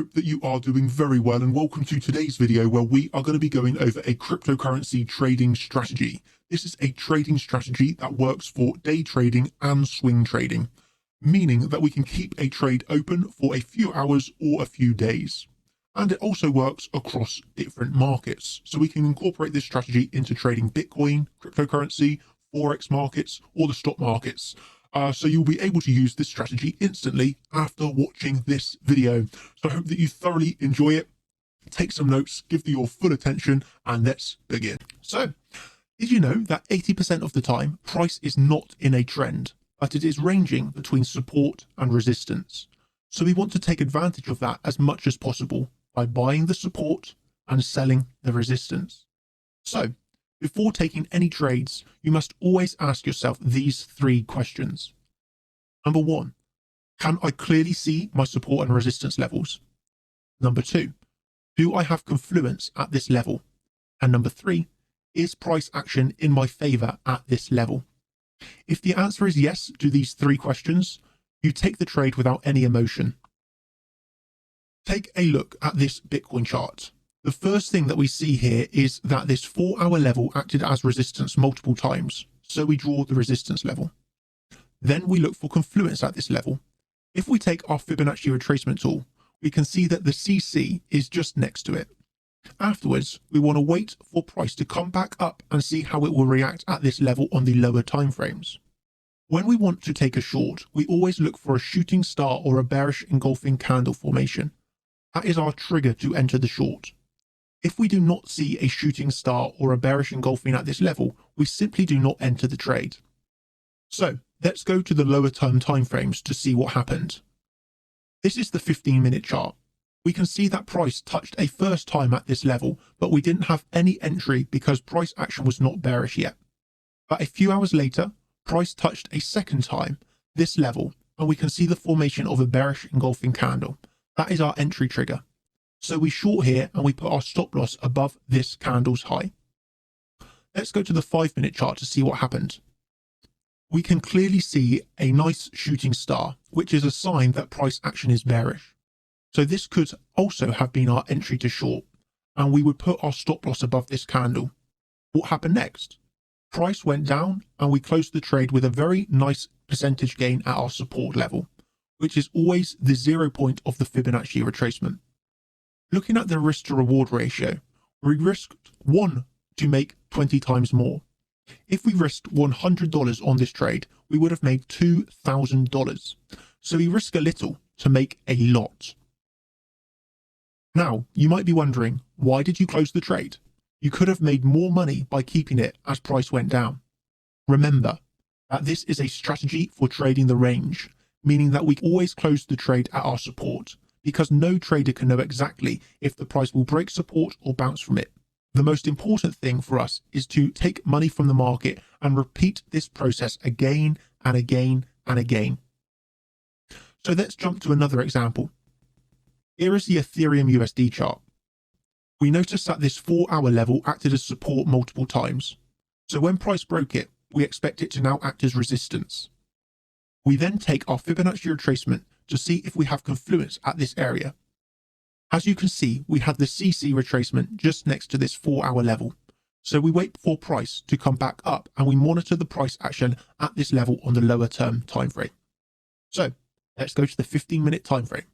hope that you are doing very well, and welcome to today's video where we are going to be going over a cryptocurrency trading strategy. This is a trading strategy that works for day trading and swing trading, meaning that we can keep a trade open for a few hours or a few days. And it also works across different markets. So we can incorporate this strategy into trading Bitcoin, cryptocurrency, Forex markets, or the stock markets. So you'll be able to use this strategy instantly after watching this video. So I hope that you thoroughly enjoy it. Take some notes, give your full attention, and let's begin. So, did you know that 80% of the time, price is not in a trend, but it is ranging between support and resistance? So we want to take advantage of that as much as possible by buying the support and selling the resistance. So, before taking any trades, you must always ask yourself these three questions. Number one, can I clearly see my support and resistance levels? Number two, do I have confluence at this level? And number three, is price action in my favor at this level? If the answer is yes to these three questions, you take the trade without any emotion. Take a look at this Bitcoin chart. The first thing that we see here is that this 4-hour level acted as resistance multiple times, so we draw the resistance level. Then we look for confluence at this level. If we take our Fibonacci retracement tool, we can see that the CC is just next to it. Afterwards, we want to wait for price to come back up and see how it will react at this level on the lower time frames. When we want to take a short, we always look for a shooting star or a bearish engulfing candle formation. That is our trigger to enter the short. If we do not see a shooting star or a bearish engulfing at this level, we simply do not enter the trade. So let's go to the lower term timeframes to see what happened. This is the 15-minute chart. We can see that price touched a first time at this level, but we didn't have any entry because price action was not bearish yet. But a few hours later, price touched a second time, this level, and we can see the formation of a bearish engulfing candle. That is our entry trigger. So we short here and we put our stop loss above this candle's high. Let's go to the 5-minute chart to see what happened. We can clearly see a nice shooting star, which is a sign that price action is bearish. So this could also have been our entry to short, and we would put our stop loss above this candle. What happened next? Price went down and we closed the trade with a very nice percentage gain at our support level, which is always the 0 point of the Fibonacci retracement. Looking at the risk to reward ratio, we risked 1 to make 20 times more. If we risked $100 on this trade, we would have made $2,000. So we risk a little to make a lot. Now, you might be wondering, why did you close the trade? You could have made more money by keeping it as price went down. Remember that this is a strategy for trading the range, meaning that we always close the trade at our support, because no trader can know exactly if the price will break support or bounce from it. The most important thing for us is to take money from the market and repeat this process again and again and again. So let's jump to another example. Here is the Ethereum USD chart. We notice that this 4-hour level acted as support multiple times. So when price broke it, we expect it to now act as resistance. We then take our Fibonacci retracement to see if we have confluence at this area. As you can see, we had the CC retracement just next to this 4-hour level. So we wait for price to come back up and we monitor the price action at this level on the lower term time frame. So let's go to the 15-minute time frame.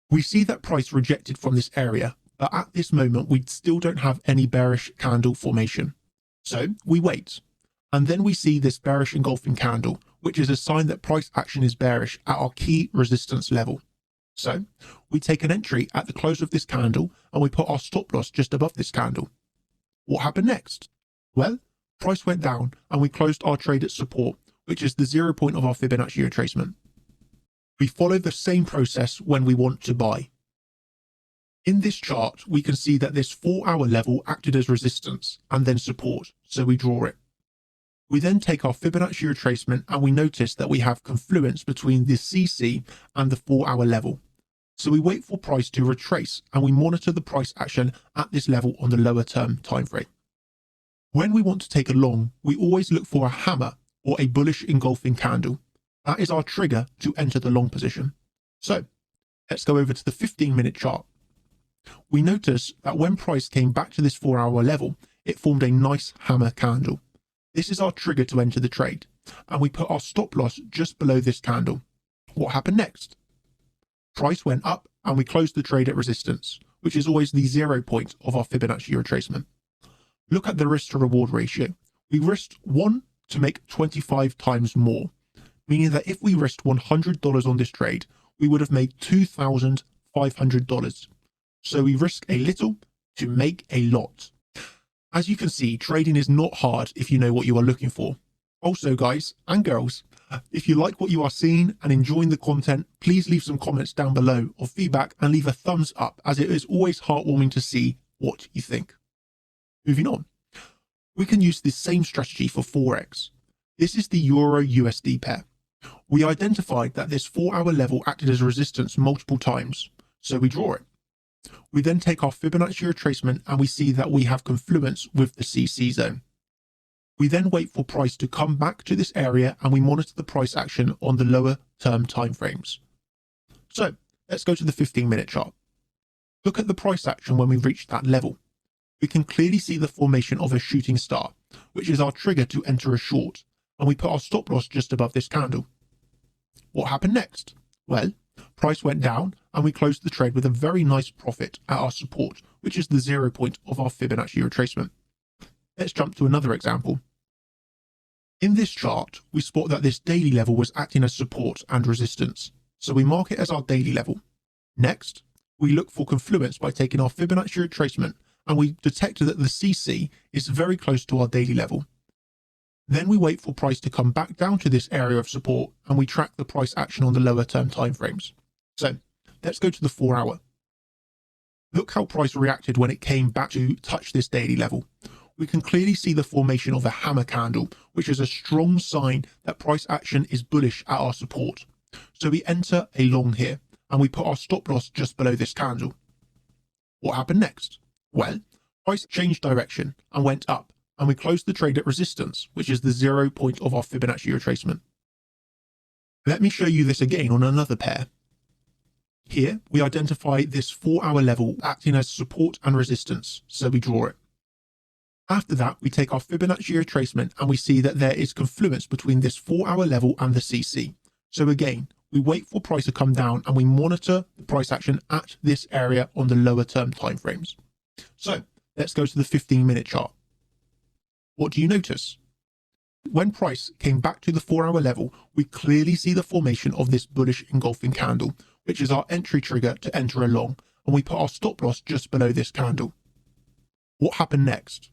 We see that price rejected from this area, but at this moment we still don't have any bearish candle formation. So we wait, and then we see this bearish engulfing candle, which is a sign that price action is bearish at our key resistance level. So we take an entry at the close of this candle and we put our stop loss just above this candle. What happened next? Well, price went down and we closed our trade at support, which is the 0 point of our Fibonacci retracement. We follow the same process when we want to buy. In this chart, we can see that this 4-hour level acted as resistance and then support, so we draw it. We then take our Fibonacci retracement and we notice that we have confluence between the CC and the 4-hour level. So we wait for price to retrace and we monitor the price action at this level on the lower term time frame. When we want to take a long, we always look for a hammer or a bullish engulfing candle. That is our trigger to enter the long position. So Let's go over to the 15-minute chart. We notice that when price came back to this 4-hour level, it formed a nice hammer candle. This is our trigger to enter the trade, and we put our stop loss just below this candle. What happened next? Price went up and we closed the trade at resistance, which is always the 0 point of our Fibonacci retracement. Look at the risk to reward ratio. We risked 1 to make 25 times more, meaning that if we risked $100 on this trade, we would have made $2,500. So we risk a little to make a lot. As you can see, trading is not hard if you know what you are looking for. Also, guys and girls, if you like what you are seeing and enjoying the content, please leave some comments down below of feedback and leave a thumbs up, as it is always heartwarming to see what you think. Moving on, we can use this same strategy for Forex. This is the Euro USD pair. We identified that this 4-hour level acted as resistance multiple times, so we draw it. We then take our Fibonacci retracement and we see that we have confluence with the CC zone. We then wait for price to come back to this area and we monitor the price action on the lower term timeframes. So let's go to the 15-minute chart. Look at the price action when we reach that level. We can clearly see the formation of a shooting star, which is our trigger to enter a short, and we put our stop loss just above this candle. What happened next? Well, price went down and we closed the trade with a very nice profit at our support, which is the 0 point of our Fibonacci retracement. Let's jump to another example. In this chart, we spot that this daily level was acting as support and resistance, so we mark it as our daily level. Next, we look for confluence by taking our Fibonacci retracement, and we detect that the CC is very close to our daily level. Then we wait for price to come back down to this area of support, and we track the price action on the lower term timeframes. So let's go to the 4-hour. Look how price reacted when it came back to touch this daily level. We can clearly see the formation of a hammer candle, which is a strong sign that price action is bullish at our support. So we enter a long here, and we put our stop loss just below this candle. What happened next? Well, price changed direction and went up, and we closed the trade at resistance, which is the 0 point of our Fibonacci retracement. Let me show you this again on another pair. Here, we identify this 4-hour level acting as support and resistance, so we draw it. After that, we take our Fibonacci retracement and we see that there is confluence between this 4-hour level and the CC. So again, we wait for price to come down and we monitor the price action at this area on the lower term timeframes. So let's go to the 15-minute chart. What do you notice? When price came back to the 4-hour level, we clearly see the formation of this bullish engulfing candle, which is our entry trigger to enter a long, and we put our stop loss just below this candle. What happened next?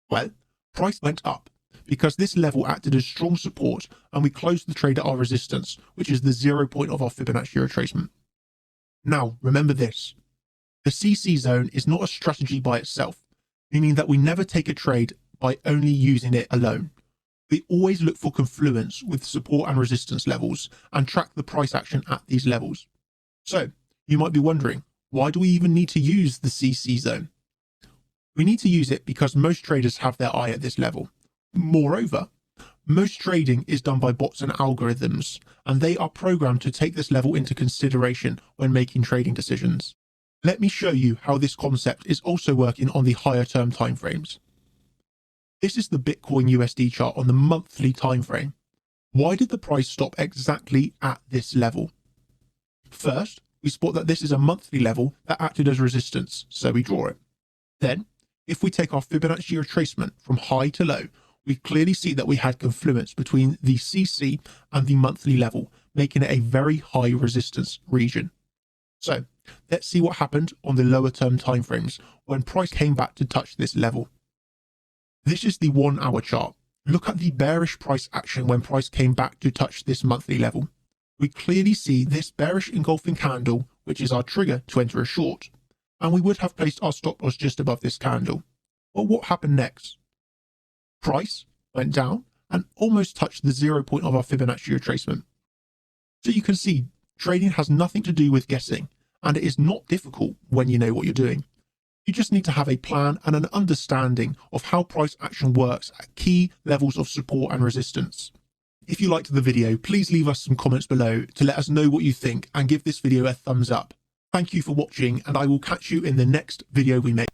Well, price went up because this level acted as strong support, and we closed the trade at our resistance, which is the 0 point of our Fibonacci retracement. Now, remember this. The CC zone is not a strategy by itself, meaning that we never take a trade by only using it alone. We always look for confluence with support and resistance levels and track the price action at these levels. So you might be wondering, why do we even need to use the CC zone? We need to use it because most traders have their eye at this level. Moreover, most trading is done by bots and algorithms, and they are programmed to take this level into consideration when making trading decisions. Let me show you how this concept is also working on the higher term timeframes. This is the Bitcoin USD chart on the monthly time frame. Why did the price stop exactly at this level? First, we spot that this is a monthly level that acted as resistance, so we draw it. Then, if we take our Fibonacci retracement from high to low, we clearly see that we had confluence between the CC and the monthly level, making it a very high resistance region. So let's see what happened on the lower term timeframes when price came back to touch this level. This is the 1-hour chart. Look at the bearish price action when price came back to touch this monthly level. We clearly see this bearish engulfing candle, which is our trigger to enter a short, and we would have placed our stop loss just above this candle. But what happened next? Price went down and almost touched the 0 point of our Fibonacci retracement. So you can see trading has nothing to do with guessing, and it is not difficult when you know what you're doing. You just need to have a plan and an understanding of how price action works at key levels of support and resistance. If you liked the video, please leave us some comments below to let us know what you think and give this video a thumbs up. Thank you for watching, and I will catch you in the next video we make.